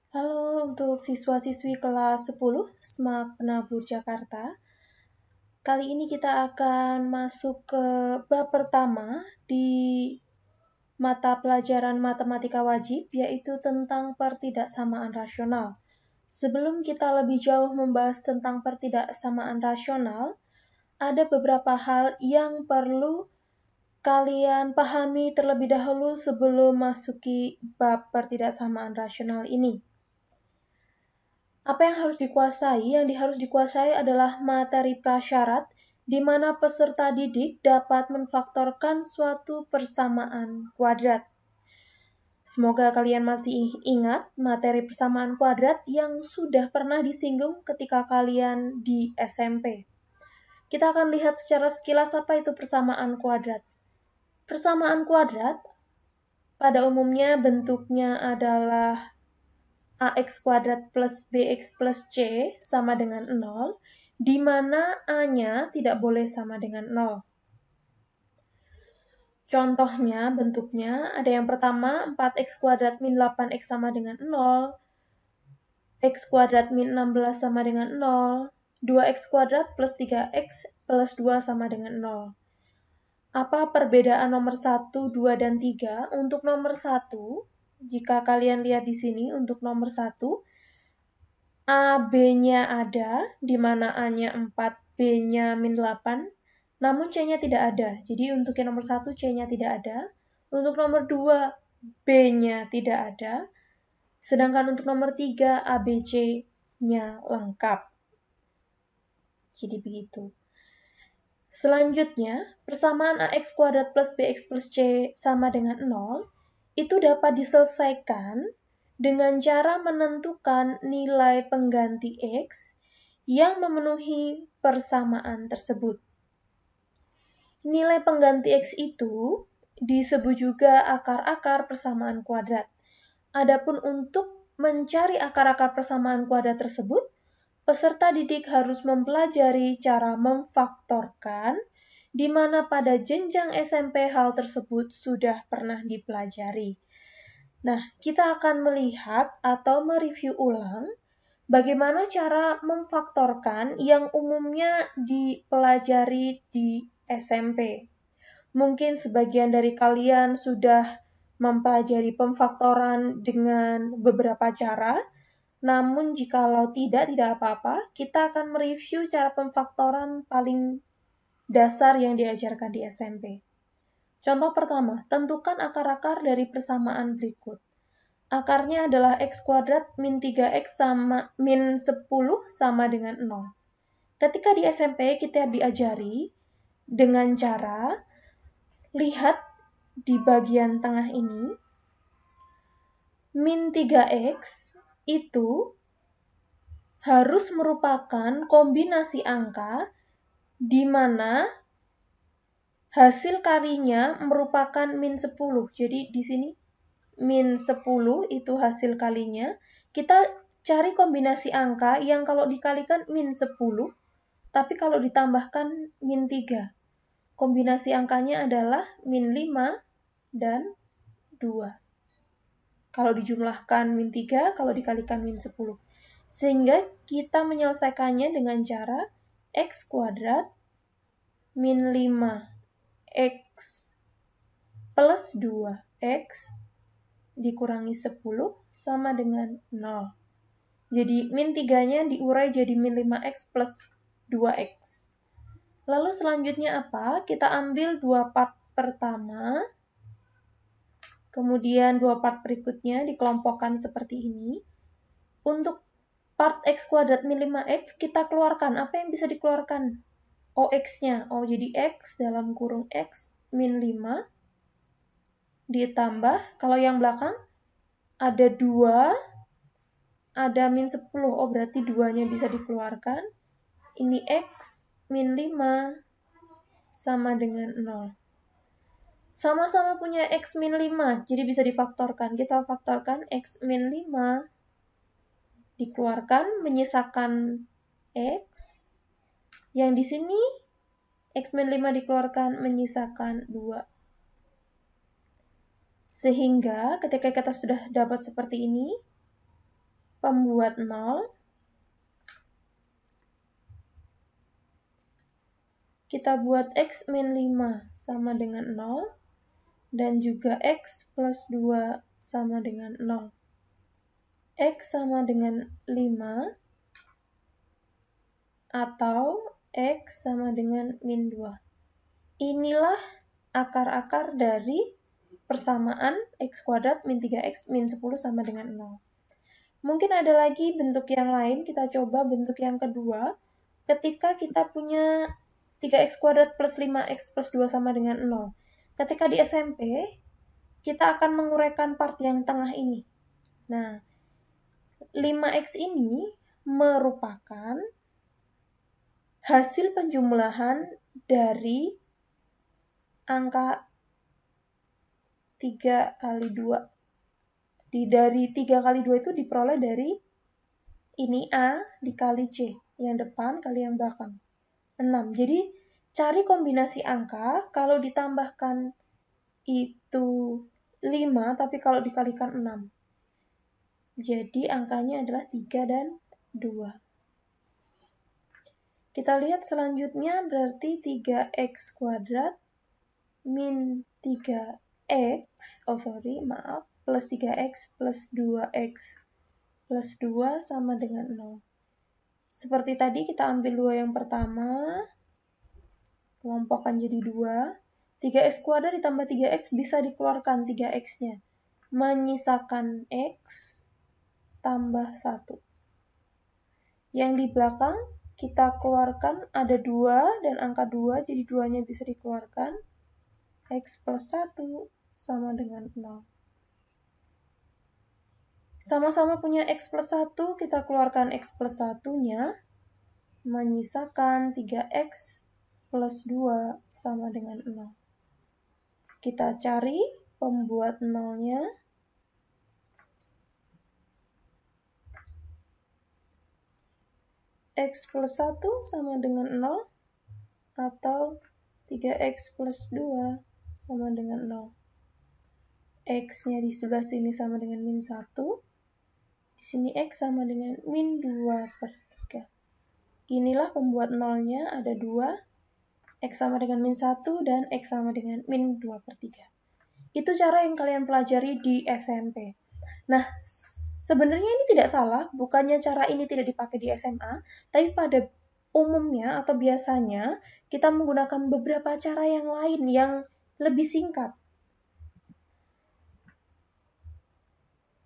Halo untuk siswa-siswi kelas 10 SMAK Penabur Jakarta. Kali ini kita akan masuk ke bab pertama di mata pelajaran matematika wajib, yaitu tentang pertidaksamaan rasional. Sebelum kita lebih jauh membahas tentang pertidaksamaan rasional, ada beberapa hal yang perlu kalian pahami terlebih dahulu sebelum masuki bab pertidaksamaan rasional ini. Apa yang harus dikuasai? Yang harus dikuasai adalah materi prasyarat, di mana peserta didik dapat memfaktorkan suatu persamaan kuadrat. Semoga kalian masih ingat materi persamaan kuadrat yang sudah pernah disinggung ketika kalian di SMP. Kita akan lihat secara sekilas apa itu persamaan kuadrat. Persamaan kuadrat pada umumnya bentuknya adalah ax kuadrat plus bx plus c sama dengan 0, di mana a-nya tidak boleh sama dengan 0. Contohnya, bentuknya ada yang pertama 4x kuadrat min 8x sama dengan 0, x kuadrat min 16 sama dengan 0, 2x kuadrat plus 3x plus 2 sama dengan 0. Apa perbedaan nomor 1, 2, dan 3? Untuk nomor 1, jika kalian lihat di sini, untuk nomor 1, A, B-nya ada, di mana A-nya 4, B-nya min 8, namun C-nya tidak ada. Jadi untuk yang nomor 1, C-nya tidak ada. Untuk nomor 2, B-nya tidak ada. Sedangkan untuk nomor 3, A, B, C-nya lengkap. Jadi begitu. Selanjutnya, persamaan AX kuadrat plus BX plus C sama dengan 0, itu dapat diselesaikan dengan cara menentukan nilai pengganti X yang memenuhi persamaan tersebut. Nilai pengganti X itu disebut juga akar-akar persamaan kuadrat. Adapun untuk mencari akar-akar persamaan kuadrat tersebut, peserta didik harus mempelajari cara memfaktorkan, di mana pada jenjang SMP hal tersebut sudah pernah dipelajari. Nah, kita akan melihat atau mereview ulang bagaimana cara memfaktorkan yang umumnya dipelajari di SMP. Mungkin sebagian dari kalian sudah mempelajari pemfaktoran dengan beberapa cara, namun jikalau tidak apa-apa, kita akan mereview cara pemfaktoran paling dasar yang diajarkan di SMP. Contoh pertama, tentukan akar-akar dari persamaan berikut. Akarnya adalah x kuadrat min 3x sama min 10 sama dengan 0. Ketika di SMP kita diajari dengan cara lihat di bagian tengah ini, min 3x itu harus merupakan kombinasi angka di mana hasil kalinya merupakan min 10. Jadi di sini min 10 itu hasil kalinya. Kita cari kombinasi angka yang kalau dikalikan min 10, tapi kalau ditambahkan min 3. Kombinasi angkanya adalah min 5 dan 2. Kalau dijumlahkan min 3, kalau dikalikan min 10. Sehingga kita menyelesaikannya dengan cara x kuadrat min 5x plus 2x dikurangi 10 sama dengan 0. Jadi min 3-nya diurai jadi min 5x plus 2x. Lalu selanjutnya apa? Kita ambil dua part pertama, kemudian dua part berikutnya dikelompokkan seperti ini. Untuk part x kuadrat min 5x kita keluarkan. Apa yang bisa dikeluarkan? OX-nya. Jadi x dalam kurung x min 5 ditambah, kalau yang belakang ada 2, ada min 10. Berarti 2-nya bisa dikeluarkan. Ini x min 5 sama dengan 0. Sama-sama punya x min 5, jadi bisa difaktorkan. Kita faktorkan x min 5, dikeluarkan, menyisakan x. Yang di sini, x min 5 dikeluarkan, menyisakan 2. Sehingga ketika kita sudah dapat seperti ini, pembuat 0. Kita buat x min 5 sama dengan 0. Dan juga x plus 2 sama dengan 0. X sama dengan 5 atau X sama dengan min 2. Inilah akar-akar dari persamaan X kuadrat min 3X min 10 sama dengan 0. Mungkin ada lagi bentuk yang lain, kita coba bentuk yang kedua. Ketika kita punya 3X kuadrat plus 5X plus 2 sama dengan 0. Ketika di SMP, kita akan menguraikan part yang tengah ini. Nah, 5X ini merupakan hasil penjumlahan dari angka 3 kali 2. Dari 3 kali 2 itu diperoleh dari ini A dikali C. Yang depan kali yang belakang. 6. Jadi, cari kombinasi angka, kalau ditambahkan itu 5, tapi kalau dikalikan 6. Jadi, angkanya adalah 3 dan 2. Kita lihat selanjutnya berarti 3x kuadrat min 3x, plus 3x plus 2x plus 2 sama dengan 0. Seperti tadi kita ambil 2 yang pertama, kelompokkan jadi 2. 3x kuadrat ditambah 3x bisa dikeluarkan 3x-nya. Menyisakan x tambah 1. Yang di belakang kita keluarkan ada 2 dan angka 2, jadi 2-nya bisa dikeluarkan. X plus 1 sama dengan 0. Sama-sama punya X plus 1, kita keluarkan X plus 1-nya, menyisakan 3X plus 2 sama dengan 0. Kita cari pembuat 0-nya. X plus 1 sama dengan 0, atau 3X plus 2 sama dengan 0. X-nya di sebelah sini sama dengan min 1. Di sini X sama dengan min 2/3. Inilah pembuat 0-nya, ada 2. X sama dengan min 1 dan X sama dengan min 2/3. Itu cara yang kalian pelajari di SMP. Nah, sebenarnya ini tidak salah, bukannya cara ini tidak dipakai di SMA, tapi pada umumnya atau biasanya kita menggunakan beberapa cara yang lain yang lebih singkat.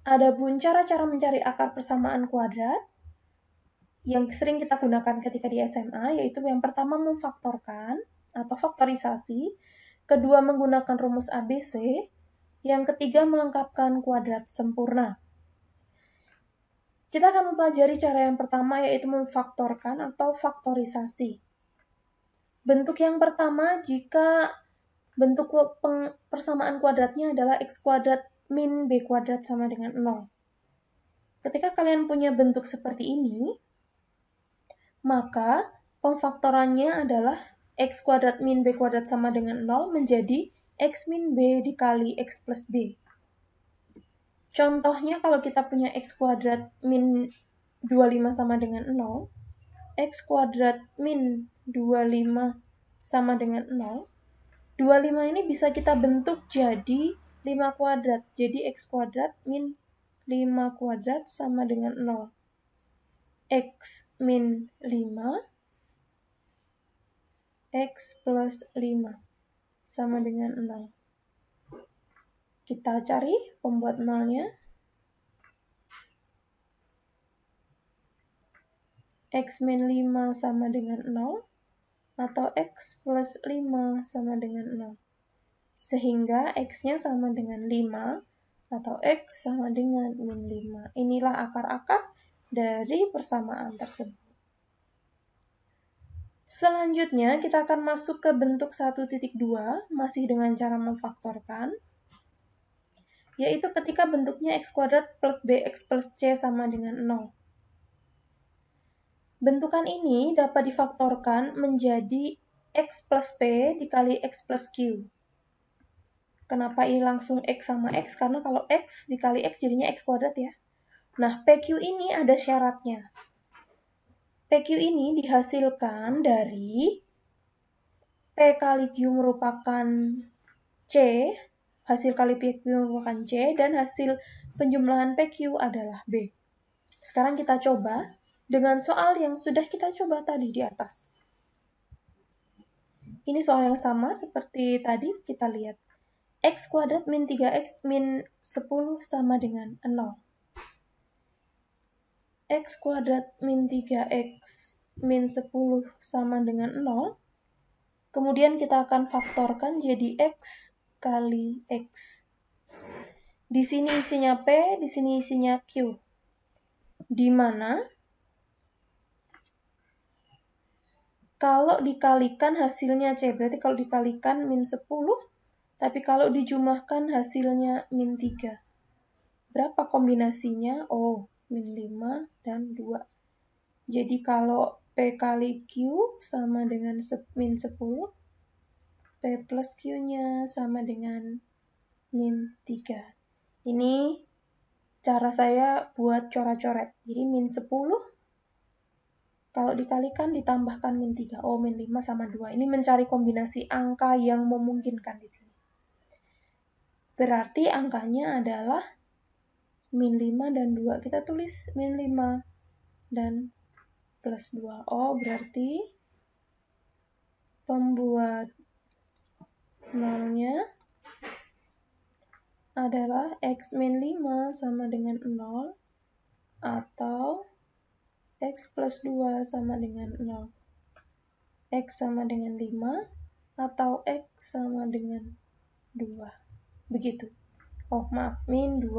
Adapun cara-cara mencari akar persamaan kuadrat yang sering kita gunakan ketika di SMA, yaitu yang pertama memfaktorkan atau faktorisasi, kedua menggunakan rumus ABC, yang ketiga melengkapkan kuadrat sempurna. Kita akan mempelajari cara yang pertama, yaitu memfaktorkan atau faktorisasi. Bentuk yang pertama, jika bentuk persamaan kuadratnya adalah X kuadrat min B kuadrat sama dengan 0. Ketika kalian punya bentuk seperti ini, maka pemfaktorannya adalah X kuadrat min B kuadrat sama dengan 0 menjadi X min B dikali X plus B. Contohnya kalau kita punya X kuadrat min 25 sama dengan 0, X kuadrat min 25 sama dengan 0, 25 ini bisa kita bentuk jadi 5 kuadrat. Jadi X kuadrat min 5 kuadrat sama dengan 0. X min 5, X plus 5 sama dengan 0. Kita cari pembuat 0-nya. X min 5 sama dengan 0, atau X plus 5 sama dengan 0. Sehingga X-nya sama dengan 5, atau X sama dengan min 5. Inilah akar-akar dari persamaan tersebut. Selanjutnya, kita akan masuk ke bentuk 1.2, masih dengan cara memfaktorkan, yaitu ketika bentuknya X kuadrat plus BX plus C sama dengan 0. Bentukan ini dapat difaktorkan menjadi X plus P dikali X plus Q. Kenapa ini langsung X sama X? Karena kalau X dikali X jadinya X kuadrat ya. Nah, PQ ini ada syaratnya. PQ ini dihasilkan dari P kali Q merupakan C, hasil kali PQ merupakan C, dan hasil penjumlahan PQ adalah B. Sekarang kita coba dengan soal yang sudah kita coba tadi di atas. Ini soal yang sama seperti tadi, kita lihat. X kuadrat min 3X min 10 sama dengan 0. X kuadrat min 3X min 10 sama dengan 0. Kemudian kita akan faktorkan jadi X kali X. Di sini isinya P, di sini isinya Q. Di mana kalau dikalikan hasilnya C, berarti kalau dikalikan min 10, tapi kalau dijumlahkan hasilnya min 3. Berapa kombinasinya? Oh, min 5 dan 2. Jadi kalau P kali Q sama dengan min 10, P plus Q-nya sama dengan min 3. Ini cara saya buat coret-coret. Jadi min 10, kalau dikalikan ditambahkan min 3. Oh, min 5 sama 2. Ini mencari kombinasi angka yang memungkinkan di sini. Berarti angkanya adalah min 5 dan 2. Kita tulis min 5 dan plus 2. Oh, berarti pembuat nolnya adalah X min 5 sama dengan 0 atau X plus 2 sama dengan 0. X sama dengan 5 atau X sama dengan 2. Begitu. Oh, maaf, min 2.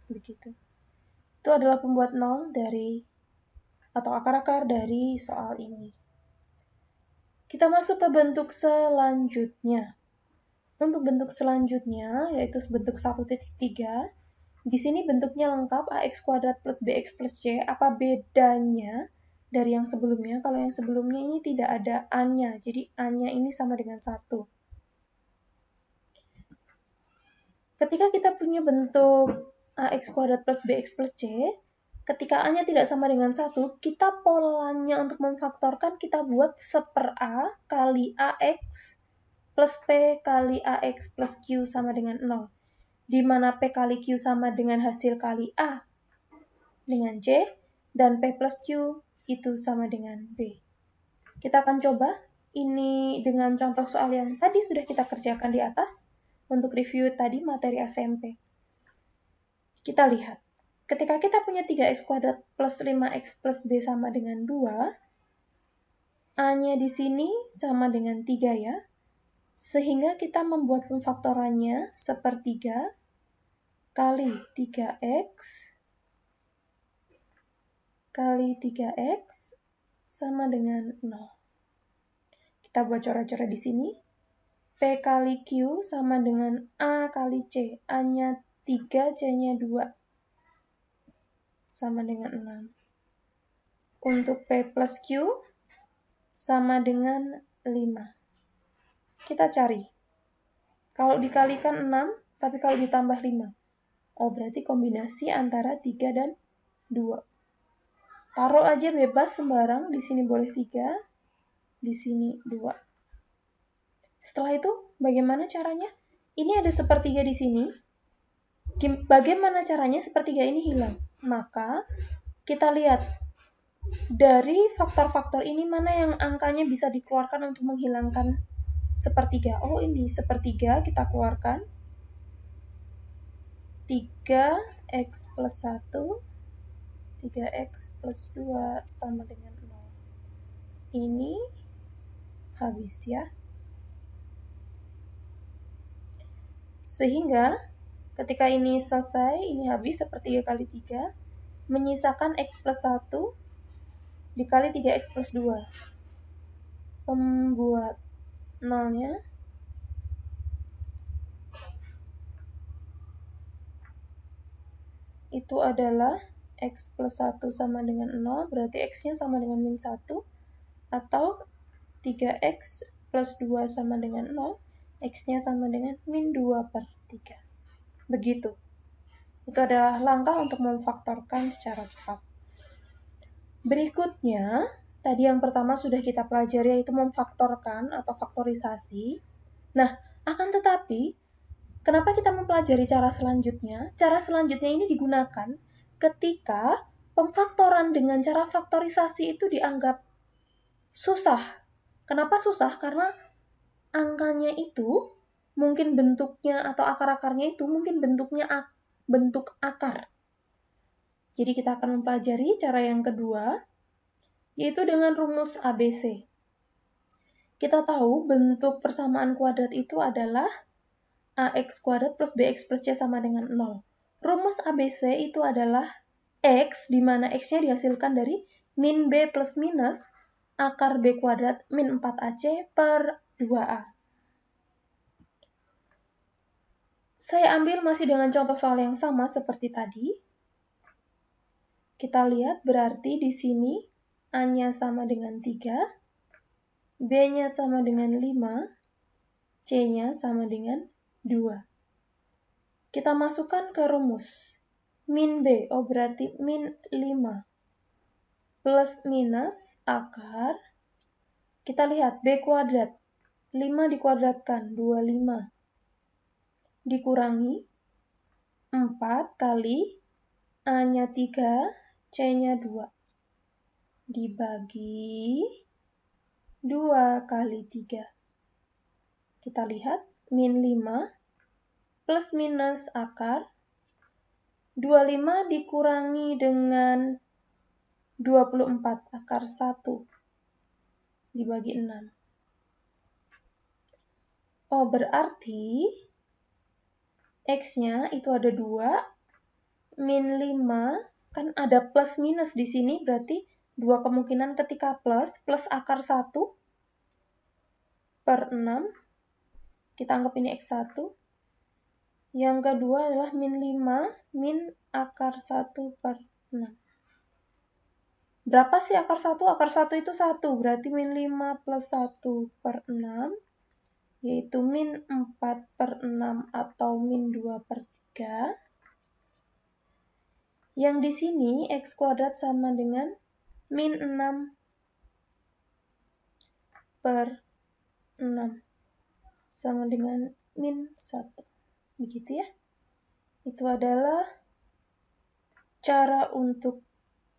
Begitu. Itu adalah pembuat nol dari atau akar-akar dari soal ini. Kita masuk ke bentuk selanjutnya. Untuk bentuk selanjutnya, yaitu bentuk 1.3, di sini bentuknya lengkap, AX kuadrat plus BX plus C. Apa bedanya dari yang sebelumnya? Kalau yang sebelumnya ini tidak ada A-nya, jadi A-nya ini sama dengan 1. Ketika kita punya bentuk AX kuadrat plus BX plus C, ketika A-nya tidak sama dengan 1, kita polanya untuk memfaktorkan, kita buat 1/A kali AX plus P kali AX plus Q sama dengan 0. Di mana P kali Q sama dengan hasil kali A dengan C, dan P plus Q itu sama dengan B. Kita akan coba ini dengan contoh soal yang tadi sudah kita kerjakan di atas untuk review tadi materi SMP. Kita lihat, ketika kita punya 3X kuadrat plus 5X plus B sama dengan 2, A-nya di sini sama dengan 3 ya. Sehingga kita membuat pemfaktorannya 1/3 kali 3X kali 3X sama dengan 0. Kita buat coret-coret di sini. P kali Q sama dengan A kali C. A-nya 3, C-nya 2. Sama dengan 6. Untuk P plus Q sama dengan 5. Kita cari. Kalau dikalikan 6, tapi kalau ditambah 5. Oh, berarti kombinasi antara 3 dan 2. Taruh aja bebas sembarang, di sini boleh 3, di sini 2. Setelah itu, bagaimana caranya? Ini ada 1/3 di sini. Bagaimana caranya 1/3 ini hilang? Maka, kita lihat dari faktor-faktor ini mana yang angkanya bisa dikeluarkan untuk menghilangkan 1/3. Oh, ini 1/3 kita keluarkan. 3X plus 1, 3X plus 2 sama dengan 0. Ini habis ya. Sehingga ketika ini selesai, ini habis 1/3 kali 3, menyisakan X plus 1 dikali 3X plus 2. Pembuat nolnya itu adalah X plus 1 sama dengan 0, berarti X-nya sama dengan min 1, atau 3X plus 2 sama dengan 0, X-nya sama dengan min 2/3. Begitu. Itu adalah langkah untuk memfaktorkan secara cepat. Berikutnya, tadi yang pertama sudah kita pelajari yaitu memfaktorkan atau faktorisasi. Nah, akan tetapi, kenapa kita mempelajari cara selanjutnya? Cara selanjutnya ini digunakan ketika pemfaktoran dengan cara faktorisasi itu dianggap susah. Kenapa susah? Karena angkanya itu mungkin bentuknya atau akar-akarnya itu mungkin bentuknya bentuk akar. Jadi kita akan mempelajari cara yang kedua, yaitu dengan rumus ABC. Kita tahu bentuk persamaan kuadrat itu adalah AX kuadrat plus BX plus C sama dengan 0. Rumus ABC itu adalah X, di mana X-nya dihasilkan dari min B plus minus akar B kuadrat min 4AC per 2A. Saya ambil masih dengan contoh soal yang sama seperti tadi. Kita lihat berarti di sini A-nya sama dengan 3, B-nya sama dengan 5, C-nya sama dengan 2. Kita masukkan ke rumus. Min B, berarti min 5. Plus minus akar. Kita lihat B kuadrat. 5 dikuadratkan, 25. Dikurangi 4 kali A-nya 3, C-nya 2. Dibagi 2 kali 3. Kita lihat, min 5 plus minus akar. 25 dikurangi dengan 24, akar 1. Dibagi 6. Berarti X-nya itu ada 2, min 5, kan ada plus minus di sini, berarti 2 kemungkinan ketika plus akar 1 per 6, kita anggap ini X1. Yang kedua adalah min 5, min akar 1 per 6. Berapa sih akar 1? Akar 1 itu 1, berarti min 5 plus 1 per 6, yaitu min 4 per 6 atau min 2 per 3. Yang di sini X kuadrat sama dengan min 6 per 6 sama dengan min 1. Begitu ya. Itu adalah cara untuk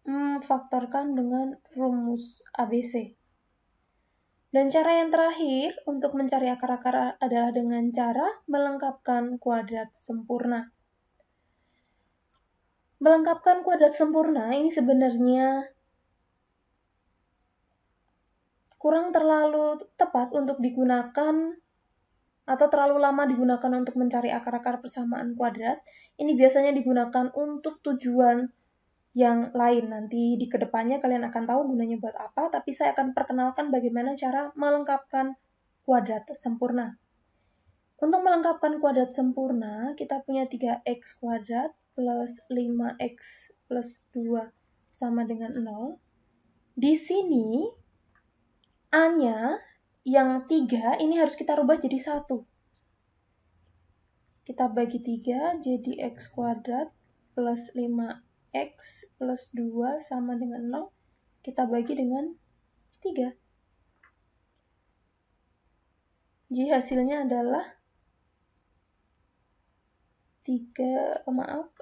memfaktorkan dengan rumus ABC. Dan cara yang terakhir untuk mencari akar-akar adalah dengan cara melengkapkan kuadrat sempurna. Melengkapkan kuadrat sempurna ini sebenarnya kurang terlalu tepat untuk digunakan atau terlalu lama digunakan untuk mencari akar-akar persamaan kuadrat. Ini biasanya digunakan untuk tujuan yang lain. Nanti di kedepannya kalian akan tahu gunanya buat apa, tapi saya akan perkenalkan bagaimana cara melengkapkan kuadrat sempurna. Untuk melengkapkan kuadrat sempurna, kita punya 3x kuadrat plus 5x plus 2 sama dengan 0. Di sini, A-nya yang 3 ini harus kita rubah jadi 1. Kita bagi 3 jadi x kuadrat plus 5x plus 2 sama dengan 0. Kita bagi dengan 3. Jadi hasilnya adalah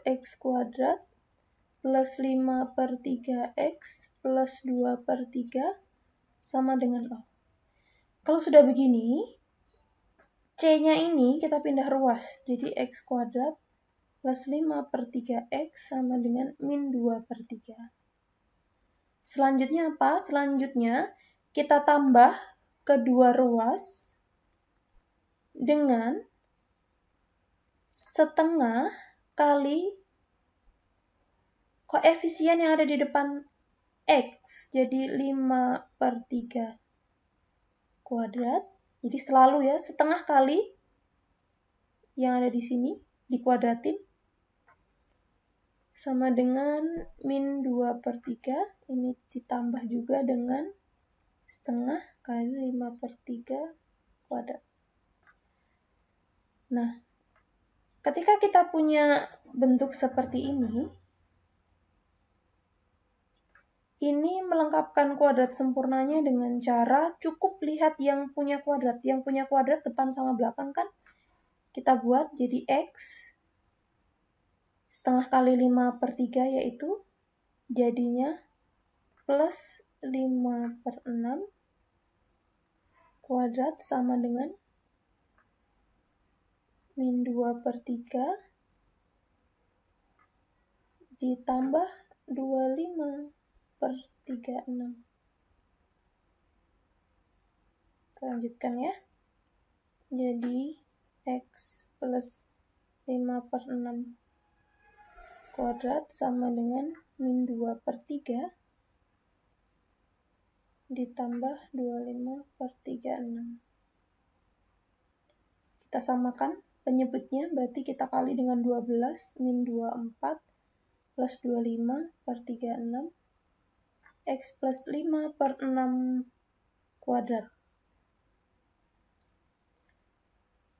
x kuadrat plus 5 per 3x plus 2 per 3 sama dengan 0. Kalau sudah begini, C-nya ini kita pindah ruas, jadi x kuadrat plus 5 per 3x sama dengan min 2 per 3. Selanjutnya apa? Selanjutnya kita tambah kedua ruas dengan setengah kali koefisien yang ada di depan x, jadi 5 per 3 kuadrat. Jadi selalu ya, setengah kali yang ada di sini dikuadratin sama dengan min 2 per 3. Ini ditambah juga dengan setengah kali 5 per 3 kuadrat. Nah, Ketika kita punya bentuk seperti ini melengkapkan kuadrat sempurnanya dengan cara cukup lihat yang punya kuadrat. Yang punya kuadrat depan sama belakang kan? Kita buat jadi X setengah kali 5/3 yaitu jadinya plus 5/6 kuadrat sama dengan min 2/3 ditambah 25/36. Lanjutkan ya. Jadi X plus 5/6 kuadrat sama dengan min 2/3 ditambah 25/36. Kita samakan penyebutnya, berarti kita kali dengan 12 min 24 plus 25/36 X plus 5/6 kuadrat.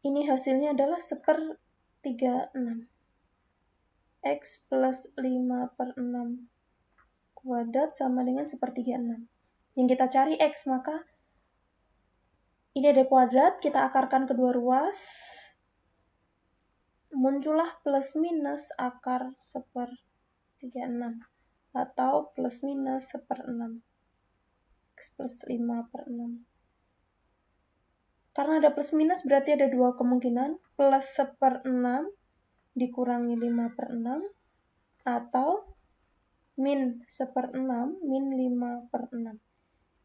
Ini hasilnya adalah 1/36. X plus 5/6 kuadrat sama dengan 1/36. Yang kita cari X, maka ini ada kuadrat, kita akarkan kedua ruas, muncullah plus minus akar 1/36 atau plus minus 1/6. X plus 5/6. Karena ada plus minus berarti ada dua kemungkinan, plus 1/6 dikurangi 5/6 atau min 1/6 min 5/6.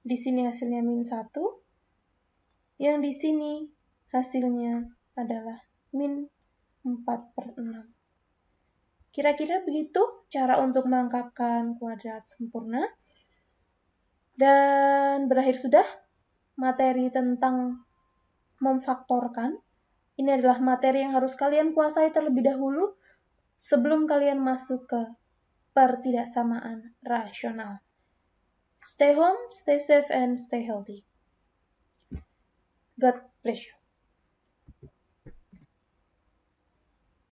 Di sini hasilnya min 1, yang di sini hasilnya adalah min 4/6. Kira-kira begitu cara untuk melengkapkan kuadrat sempurna. Dan berakhir sudah materi tentang memfaktorkan. Ini adalah materi yang harus kalian kuasai terlebih dahulu sebelum kalian masuk ke pertidaksamaan rasional. Stay home, stay safe, and stay healthy. God bless you.